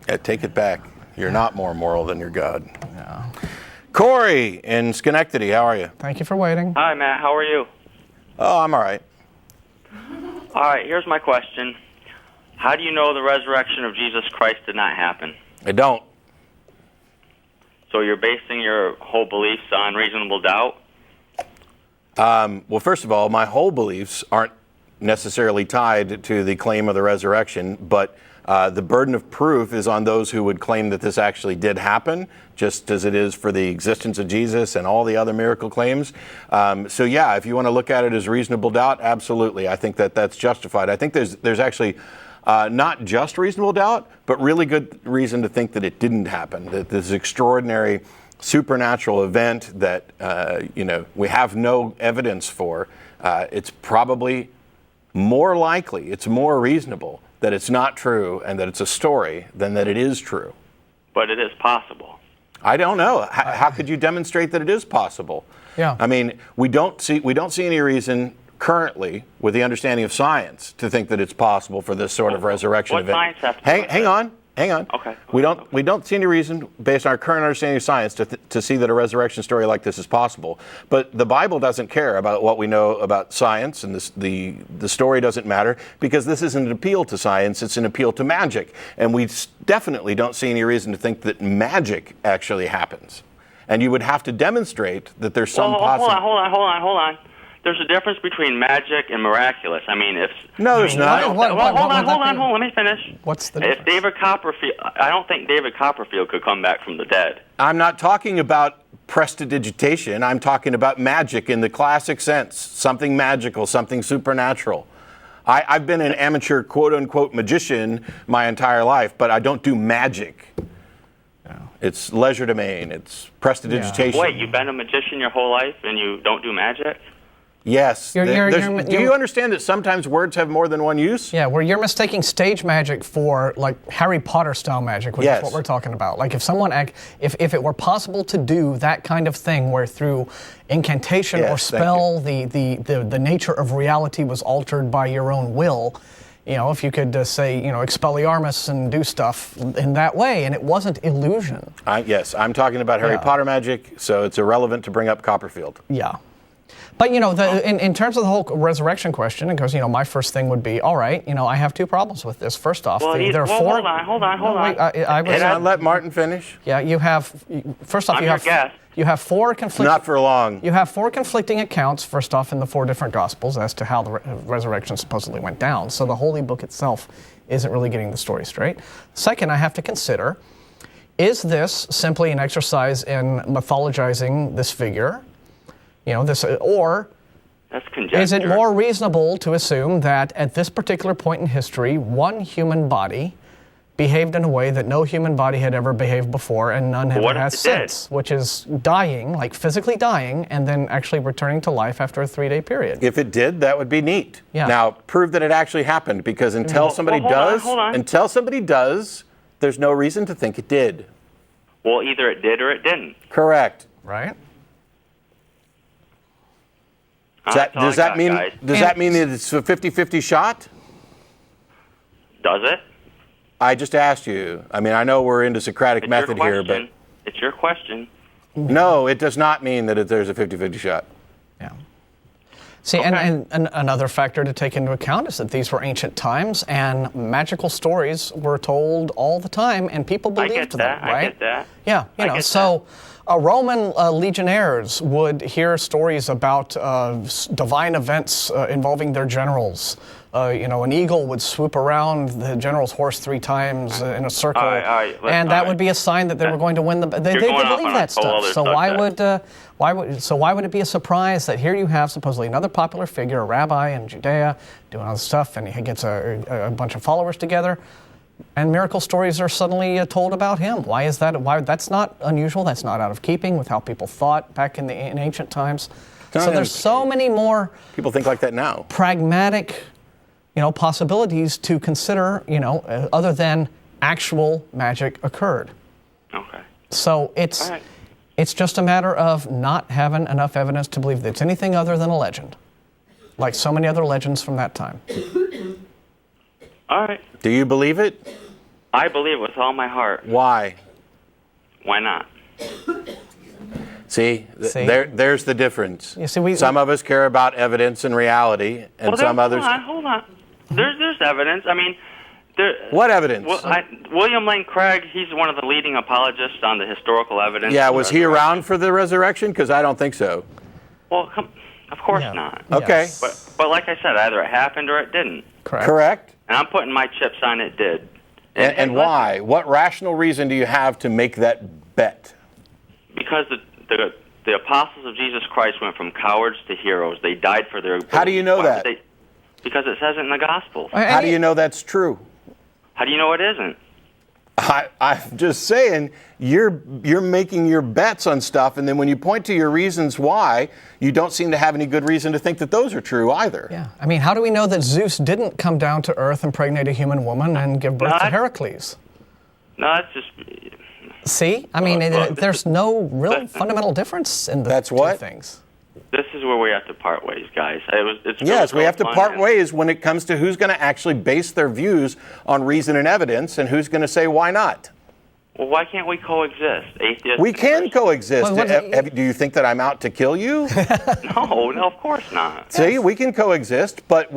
Yeah, take it back. You're not more moral than your God. Yeah. Corey in Schenectady, how are you? Thank you for waiting. Hi, Matt. How are you? Oh, I'm all right. All right, here's my question. How do you know the resurrection of Jesus Christ did not happen? I don't. So you're basing your whole beliefs on reasonable doubt? Well, first of all, my whole beliefs aren't necessarily tied to the claim of the resurrection, but the burden of proof is on those who would claim that this actually did happen, just as it is for the existence of Jesus and all the other miracle claims. So yeah, if you want to look at it as reasonable doubt, absolutely. I think that's justified. I think there's actually not just reasonable doubt, but really good reason to think that it didn't happen, that this extraordinary supernatural event that we have no evidence for, it's probably more likely, it's more reasonable that it's not true and that it's a story than that it is true. But it is possible. I don't know. How could you demonstrate that it is possible? Yeah. I mean, we don't see any reason currently, with the understanding of science, to think that it's possible for this sort of resurrection event. Science have to Hang on. Okay. We don't see any reason, based on our current understanding of science, to see that a resurrection story like this is possible. But the Bible doesn't care about what we know about science, and the story doesn't matter, because this isn't an appeal to science; it's an appeal to magic. And we definitely don't see any reason to think that magic actually happens. And you would have to demonstrate that there's some possibility. Hold on. There's a difference between magic and miraculous. I mean, no, there's not. Hold on. Let me finish. What's the difference? If David Copperfield, I don't think David Copperfield could come back from the dead. I'm not talking about prestidigitation. I'm talking about magic in the classic sense. Something magical, something supernatural. I've been an amateur quote-unquote magician my entire life, but I don't do magic. It's legerdemain. It's prestidigitation. Wait, you've been a magician your whole life and you don't do magic? Yes. Do you understand that sometimes words have more than one use? Yeah, where you're mistaking stage magic for like Harry Potter style magic, which is what we're talking about. Like if it were possible to do that kind of thing where through incantation or spell the nature of reality was altered by your own will, if you could say, Expelliarmus and do stuff in that way, and it wasn't illusion. Yes, I'm talking about Harry Potter magic, so it's irrelevant to bring up Copperfield. Yeah. But, in terms of the whole resurrection question, because, my first thing would be, all right, I have two problems with this. First off, there are four... Hold on. Let Martin finish. Yeah, you have four conflicting... Not for long. You have four conflicting accounts, first off, in the four different Gospels as to how the resurrection supposedly went down. So the Holy Book itself isn't really getting the story straight. Second, I have to consider, is this simply an exercise in mythologizing this figure? Or that's conjecture. Is it more reasonable to assume that at this particular point in history, one human body behaved in a way that no human body had ever behaved before and none What ever if has it did? since, which is dying, like physically dying, and then actually returning to life after a 3-day period. If it did, that would be neat. Yeah. Now, prove that it actually happened, because until somebody hold on, does, hold on. until somebody does, there's no reason to think it did. Well, either it did or it didn't. Correct. Right? That's all Does I that got, mean guys. does that mean that it's a 50-50 shot? Does it? I just asked you. I mean, I know we're into Socratic It's method your here, but question. It's your question. no, it does not mean that there's a 50-50 shot. Yeah. See, and another factor to take into account is that these were ancient times, and magical stories were told all the time, and people I believed get them, that. right? I get that. Yeah, I get so Roman legionnaires would hear stories about divine events involving their generals. An eagle would swoop around the general's horse 3 times in a circle, All right, and that would be a sign that they were going to win the. They You're going off believe on that a whole stuff. other So subject. why would it be a surprise that here you have supposedly another popular figure, a rabbi in Judea, doing all this stuff, and he gets a bunch of followers together, and miracle stories are suddenly told about him? Why is that? Why that's not unusual? That's not out of keeping with how people thought back in ancient times. So there's so many more People think like that now. pragmatic, possibilities to consider, other than actual magic occurred. Okay. So All right. it's just a matter of not having enough evidence to believe that it's anything other than a legend, like so many other legends from that time. All right. Do you believe it? I believe with all my heart. Why? Why not? See, See? There's the difference. You see, some of us care about evidence and reality, and Well, some others. Hold on. There's evidence. I mean, What evidence? William Lane Craig, he's one of the leading apologists on the historical evidence. Yeah, of the was he resurrection. around for the resurrection? Because I don't think so. Well, of course Yeah. not. Okay. Yes. But like I said, either it happened or it didn't. Correct. And I'm putting my chips on it did. And why? What rational reason do you have to make that bet? Because the apostles of Jesus Christ went from cowards to heroes. They died for their. How do you know that? Because it says it in the Gospels. How do you know that's true? How do you know it isn't? I'm just saying, you're making your bets on stuff, and then when you point to your reasons why, you don't seem to have any good reason to think that those are true either. Yeah. I mean, how do we know that Zeus didn't come down to Earth, impregnate a human woman, and give birth to Heracles? No, that's just. See? I mean, there's no real fundamental difference in the That's two what? things. This is where we have to part ways, guys. It's Yes, we really have to fun. part ways when it comes to who's going to actually base their views on reason and evidence, and who's going to say why not. Well, why can't we coexist? Atheists. We can coexist. Well, Do you think that I'm out to kill you? No, of course not. See, we can coexist, but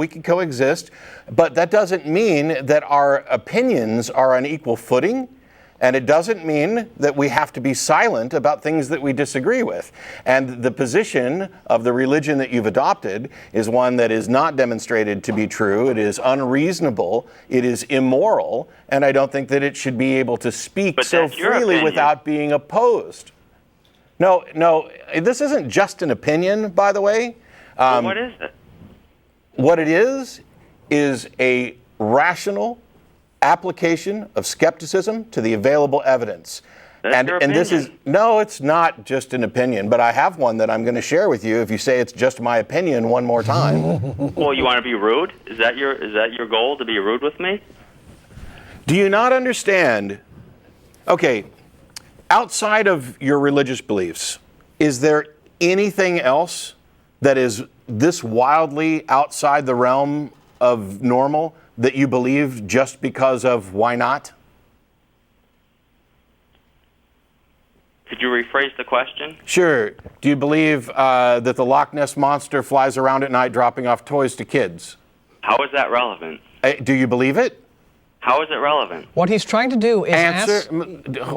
that doesn't mean that our opinions are on equal footing. And it doesn't mean that we have to be silent about things that we disagree with. And the position of the religion that you've adopted is one that is not demonstrated to be true. It is unreasonable. It is immoral. And I don't think that it should be able to speak But so that's your freely opinion. without being opposed. No, this isn't just an opinion, by the way. Well, what is it? What it is a rational application of skepticism to the available evidence. That's your and this is opinion. no, it's not just an opinion, but I have one that I'm going to share with you if you say it's just my opinion one more time. Well, you want to be rude? Is that your goal, to be rude with me? Do you not understand? Okay, outside of your religious beliefs, is there anything else that is this wildly outside the realm of normal that you believe just because of why not? Could you rephrase the question? Sure. Do you believe that the Loch Ness Monster flies around at night dropping off toys to kids? How is that relevant? Do you believe it? How is it relevant? What he's trying to do is Answer.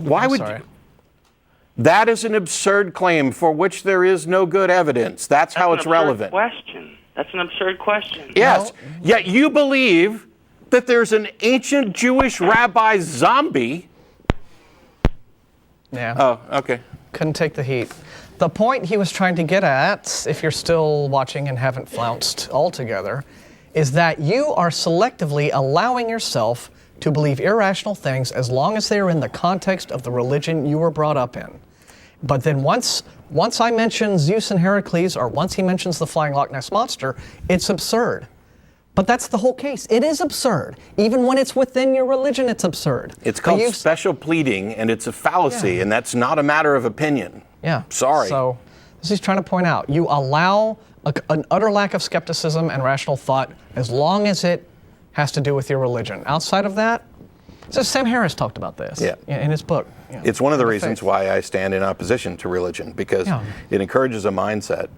Why would sorry. you? That is an absurd claim for which there is no good evidence. That's how it's relevant. That's an absurd question. Yes. Yet you believe that there's an ancient Jewish rabbi zombie. Yeah. Oh, okay. Couldn't take the heat. The point he was trying to get at, if you're still watching and haven't flounced altogether, is that you are selectively allowing yourself to believe irrational things as long as they are in the context of the religion you were brought up in. But then once I mention Zeus and Heracles, or once he mentions the flying Loch Ness Monster, it's absurd. But that's the whole case. It is absurd. Even when it's within your religion, it's absurd. It's called special pleading, and it's a fallacy, and that's not a matter of opinion. Yeah. Sorry. So this is trying to point out, you allow an utter lack of skepticism and rational thought as long as it has to do with your religion. Outside of that, so Sam Harris talked about this in his book. It's one of the reasons why I stand in opposition to religion, because it encourages a mindset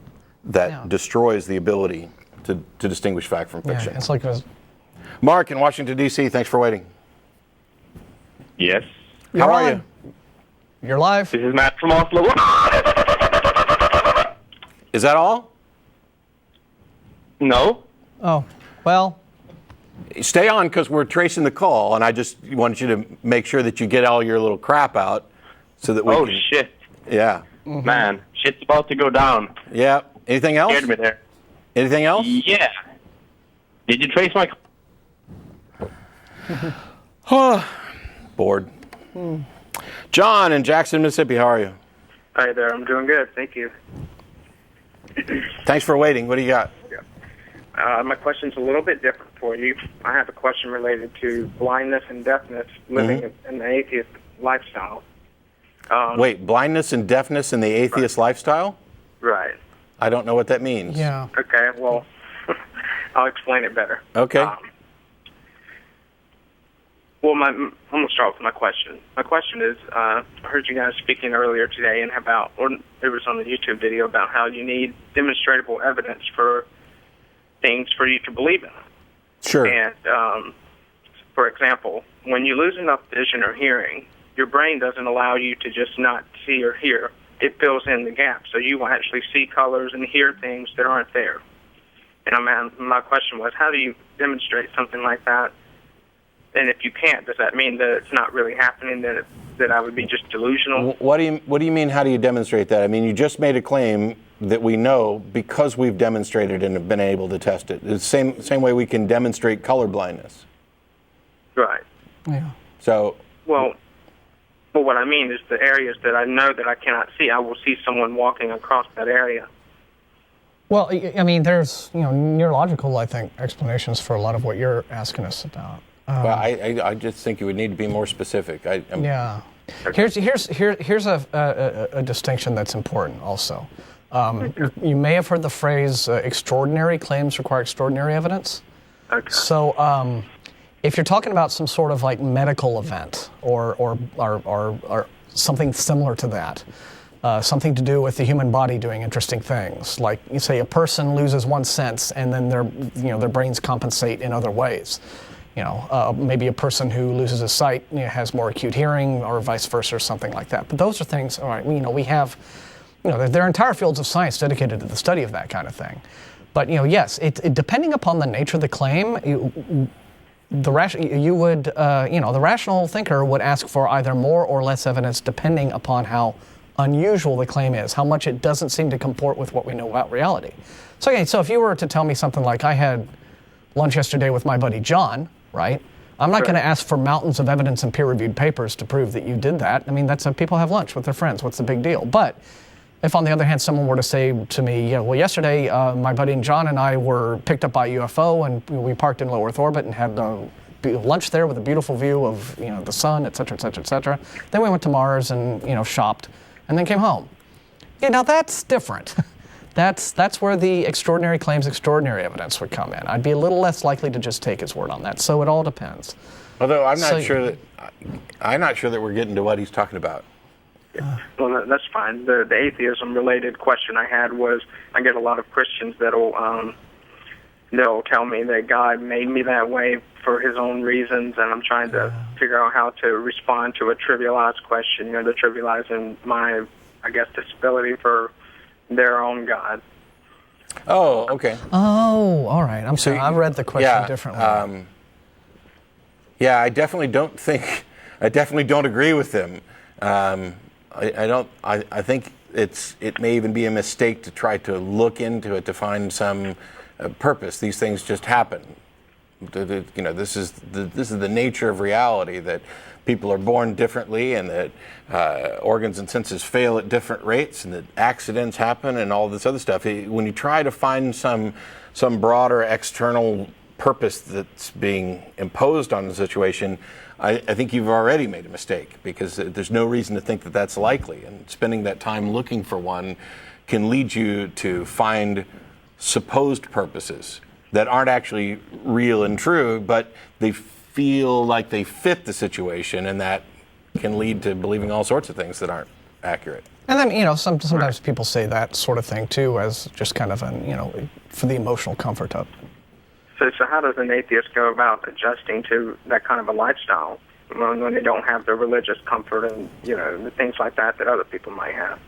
that destroys the ability to distinguish fact from fiction. Yeah, it's like Mark in Washington, D.C., thanks for waiting. Yes. How are you? You're live. This is Matt from Oslo. Is that all? No. Oh, well. Stay on, because we're tracing the call, and I just want you to make sure that you get all your little crap out so that we can... Shit. Yeah. Mm-hmm. Man, shit's about to go down. Yeah. Anything else? Scared me there. Anything else? Yeah. Did you trace my... Bored. John in Jackson, Mississippi, how are you? Hi there, I'm doing good, thank you. Thanks for waiting. What do you got? My question's a little bit different for you. I have a question related to blindness and deafness living in the atheist lifestyle. Wait, blindness and deafness in the atheist lifestyle? Right. I don't know what that means. Yeah. Okay, well, I'll explain it better. Okay. I'm going to start with my question. My question is, I heard you guys speaking earlier today and or it was on the YouTube video about how you need demonstrable evidence for things for you to believe in. Sure. And, for example, when you lose enough vision or hearing, your brain doesn't allow you to just not see or hear. It fills in the gaps, so you will actually see colors and hear things that aren't there. And my question was, how do you demonstrate something like that? And if you can't, does that mean that it's not really happening, that I would be just delusional? What do you mean, how do you demonstrate that? I mean, you just made a claim that we know because we've demonstrated and have been able to test it. It's the same way we can demonstrate color blindness. Right. Yeah. So... Well, what I mean is the areas that I know that I cannot see, I will see someone walking across that area. Well, I mean, there's neurological, I think, explanations for a lot of what you're asking us about. Well, I just think you would need to be more specific. Yeah. Here's a distinction that's important also. You may have heard the phrase extraordinary claims require extraordinary evidence. Okay. So if you're talking about some sort of like medical event or something similar to that, something to do with the human body doing interesting things, like you say a person loses one sense and then their brains compensate in other ways. Maybe a person who loses his sight has more acute hearing, or vice versa, or something like that. But those are things. All right, we have, there are entire fields of science dedicated to the study of that kind of thing. But yes, it depending upon the nature of the claim, the rational thinker would ask for either more or less evidence, depending upon how unusual the claim is, how much it doesn't seem to comport with what we know about reality. So if you were to tell me something like, I had lunch yesterday with my buddy John, right? I'm not going to ask for mountains of evidence and peer-reviewed papers to prove that you did that. I mean, that's how people have lunch with their friends. What's the big deal? But if, on the other hand, someone were to say to me, yesterday my buddy John and I were picked up by a UFO and we parked in low Earth orbit and had lunch there with a beautiful view of the sun, et cetera, et cetera, et cetera. Then we went to Mars and shopped and then came home. Yeah, now that's different. That's where the extraordinary claims, extraordinary evidence would come in. I'd be a little less likely to just take his word on that. So it all depends. Although I'm not sure that we're getting to what he's talking about. Well, that's fine. The atheism-related question I had was, I get a lot of Christians they'll tell me that God made me that way for His own reasons, and I'm trying to figure out how to respond to a trivialized question. They're trivializing my, disability for their own God. Oh, okay. Oh, all right. I'm sorry. I read the question differently. I definitely don't agree with them. I think it may even be a mistake to try to look into it to find some purpose. These things just happen. this is the nature of reality, that people are born differently, and that organs and senses fail at different rates, and that accidents happen, and all this other stuff. When you try to find some broader external purpose that's being imposed on the situation, I think you've already made a mistake, because there's no reason to think that that's likely. And spending that time looking for one can lead you to find supposed purposes that aren't actually real and true, but they feel like they fit the situation, and that can lead to believing all sorts of things that aren't accurate. And then, sometimes people say that sort of thing too, as just kind of for the emotional comfort of it. So how does an atheist go about adjusting to that kind of a lifestyle when they don't have the religious comfort and, the things like that other people might have?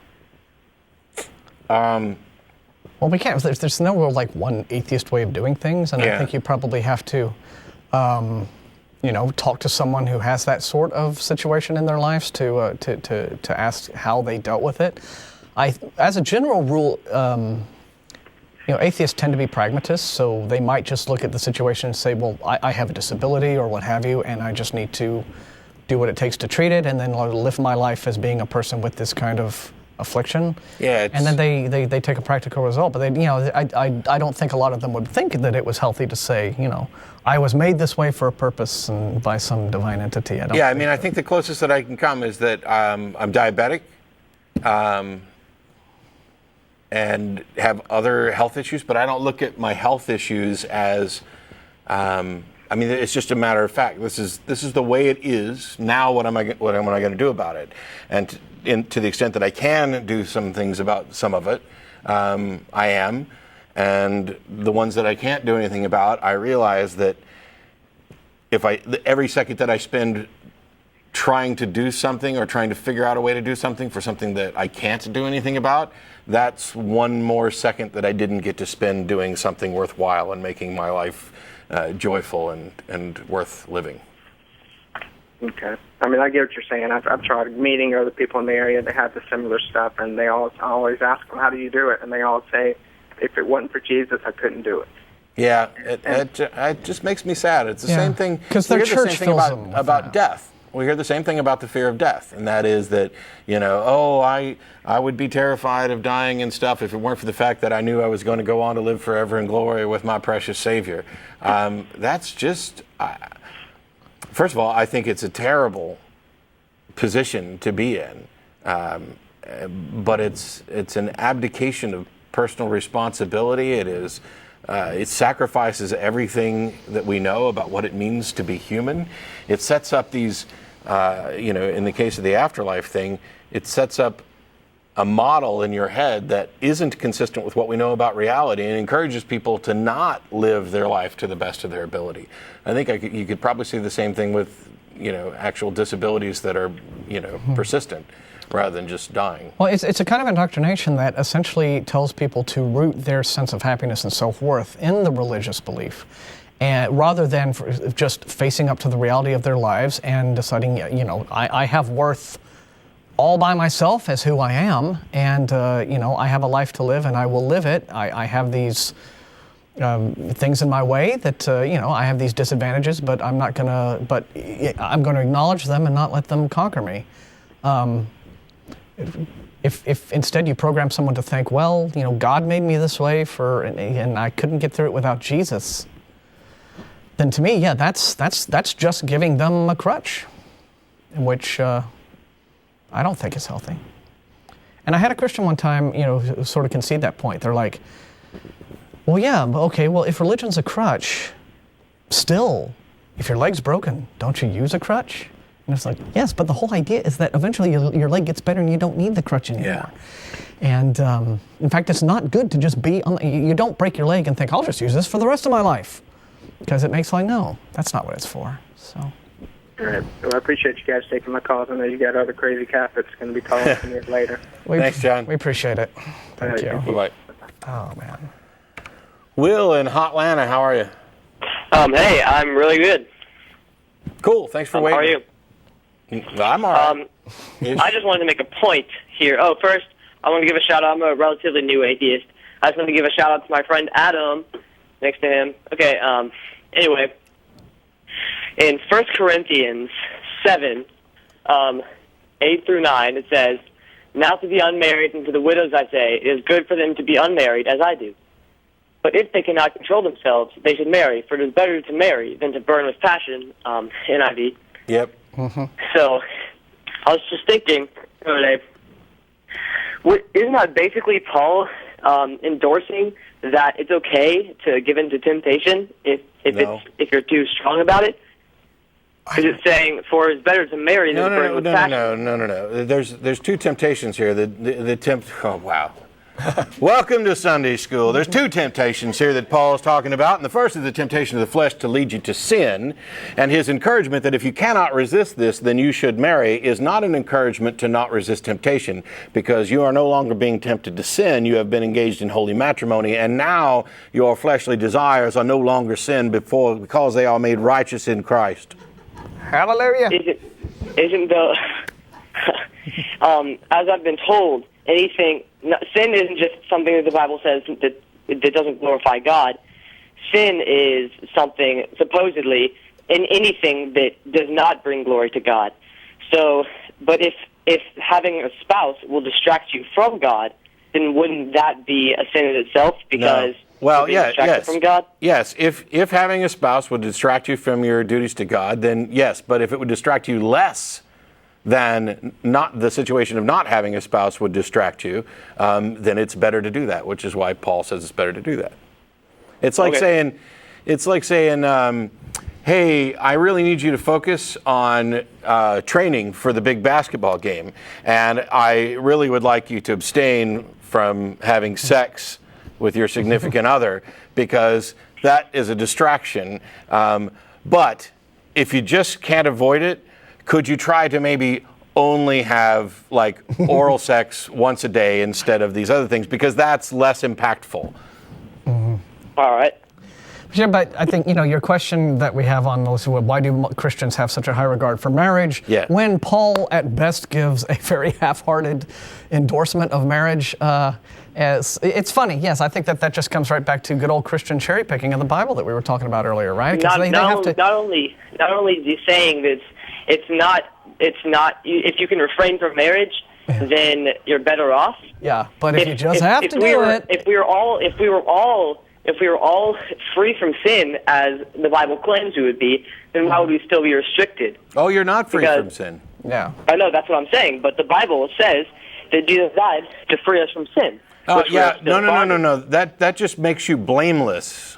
Well, we can't. There's no real one atheist way of doing things, and I think you probably have to, talk to someone who has that sort of situation in their lives to ask how they dealt with it. As a general rule, atheists tend to be pragmatists, so they might just look at the situation and say, well, I have a disability or what have you, and I just need to do what it takes to treat it, and then live my life as being a person with this kind of affliction. Yeah, and then they take a practical result. But I don't think a lot of them would think that it was healthy to say, I was made this way for a purpose and by some divine entity. I think the closest that I can come is that I'm diabetic. And have other health issues, but I don't look at my health issues as, it's just a matter of fact. This is the way it is now. What am I going to do about it? And to the extent that I can do some things about some of it, I am. And the ones that I can't do anything about, I realize that every second that I spend trying to do something or trying to figure out a way to do something for something that I can't do anything about, that's one more second that I didn't get to spend doing something worthwhile and making my life joyful and worth living. Okay. I get what you're saying. I've tried meeting other people in the area that have the similar stuff, and I always ask them, how do you do it? And they all say, if it wasn't for Jesus, I couldn't do it. Yeah, it just makes me sad. It's the same thing. Because their church fills them about death. We hear the same thing about the fear of death, and that is that, I would be terrified of dying and stuff if it weren't for the fact that I knew I was going to go on to live forever in glory with my precious Savior. That's just, first of all, I think it's a terrible position to be in, but it's an abdication of personal responsibility. It sacrifices everything that we know about what it means to be human. It sets up these, in the case of the afterlife thing, it sets up a model in your head that isn't consistent with what we know about reality, and encourages people to not live their life to the best of their ability. I think you could probably see the same thing with, actual disabilities that are, persistent, rather than just dying. Well, it's a kind of indoctrination that essentially tells people to root their sense of happiness and self-worth in the religious belief, and rather than just facing up to the reality of their lives and deciding, I have worth all by myself as who I am, and I have a life to live, and I will live it. I have these things in my way that I have these disadvantages, but I'm going to acknowledge them and not let them conquer me. If instead you program someone to think, well, God made me this way and I couldn't get through it without Jesus, then to me, that's just giving them a crutch, which I don't think is healthy. And I had a Christian one time, sort of concede that point. They're like, well, yeah, okay, well, if religion's a crutch, still, if your leg's broken, don't you use a crutch? And it's like, yes, but the whole idea is that eventually your leg gets better and you don't need the crutch anymore. Yeah. And in fact, it's not good to just be you don't break your leg and think, I'll just use this for the rest of my life. Because it makes no, that's not what it's for. So. All right. Well, I appreciate you guys taking my calls. I know you got other crazy Catholics going to be calling me later. Thanks, John. We appreciate it. Thank you. Bye-bye. Oh, man. Will in Hotlanta, how are you? Hey, I'm really good. Cool. Thanks for waiting. How are you? I'm all right. I just wanted to make a point here. Oh, first, I want to give a shout-out. I'm a relatively new atheist. I just want to give a shout-out to my friend Adam next to him. Okay, anyway, in 1 Corinthians 7, 8 through 9, it says, "Now to the unmarried and to the widows I say, it is good for them to be unmarried, as I do. But if they cannot control themselves, they should marry, for it is better to marry than to burn with passion." NIV. Yep. So, I was just thinking, isn't that basically Paul endorsing that it's okay to give in to temptation if you're too strong about it? Is it saying, for it's better to marry than to burn with passion? No. There's two temptations here. Oh, wow. Welcome to Sunday school. There's two temptations here that Paul is talking about. And the first is the temptation of the flesh to lead you to sin. And his encouragement that if you cannot resist this, then you should marry is not an encouragement to not resist temptation, because you are no longer being tempted to sin. You have been engaged in holy matrimony. And now your fleshly desires are no longer sin because they are made righteous in Christ. Hallelujah. Isn't the as I've been told, sin isn't just something that the Bible says that doesn't glorify God. Sin is something supposedly in anything that does not bring glory to God. So, but if having a spouse will distract you from God, then wouldn't that be a sin in itself? Because well, yes, from God? Yes, if having a spouse would distract you from your duties to God, then yes. But if it would distract you less than not the situation of not having a spouse would distract you, then it's better to do that, which is why Paul says it's better to do that. It's like saying, hey, I really need you to focus on training for the big basketball game, and I really would like you to abstain from having sex with your significant other, because that is a distraction. But if you just can't avoid it, could you try to maybe only have like oral sex once a day instead of these other things, because that's less impactful. All right. Yeah, but I think, your question that we have on those, why do Christians have such a high regard for marriage? Yeah. When Paul at best gives a very half-hearted endorsement of marriage, it's funny. Yes, I think that just comes right back to good old Christian cherry picking of the Bible that we were talking about earlier, right? Not only saying that it's not if you can refrain from marriage, then you're better off. Yeah, but if you just have to do it. If we were all free from sin, as the Bible claims we would be, then why would we still be restricted? Oh, you're not free from sin. Yeah. I know, that's what I'm saying, but the Bible says that Jesus died to free us from sin. Yeah, no. That just makes you blameless.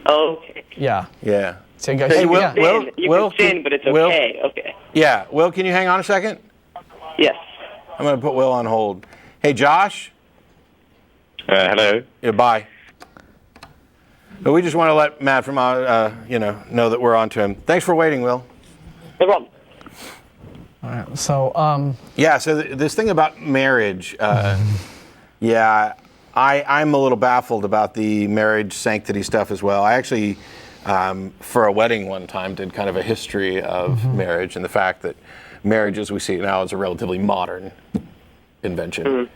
Okay. Yeah. Yeah. So you guys, you can sin, but it's okay. Okay. Yeah. Will, can you hang on a second? Yes. I'm going to put Will on hold. Hey, Josh. Hello. Yeah, bye. But we just want to let Matt from know that we're on to him. Thanks for waiting, Will. No problem. All right. So so this thing about marriage, I'm a little baffled about the marriage sanctity stuff as well. I actually, for a wedding one time, did kind of a history of marriage, and the fact that marriage as we see it now is a relatively modern invention.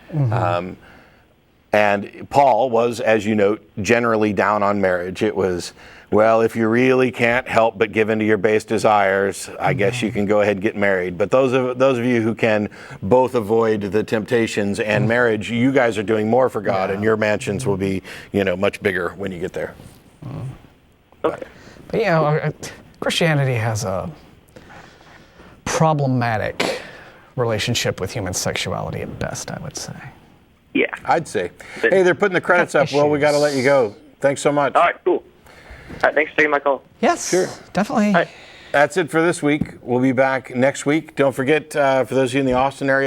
And Paul was, as you note, generally down on marriage. It was, well, if you really can't help but give in to your base desires, I guess you can go ahead and get married. But those of you who can both avoid the temptations and marriage, you guys are doing more for God, and your mansions will be, much bigger when you get there. But Christianity has a problematic relationship with human sexuality at best, I would say. Yeah. I'd say. Hey, they're putting the credits up. Well, we got to let you go. Thanks so much. All right, cool. All right, thanks for taking my call. Yes, sure. Definitely. All right. That's it for this week. We'll be back next week. Don't forget, for those of you in the Austin area,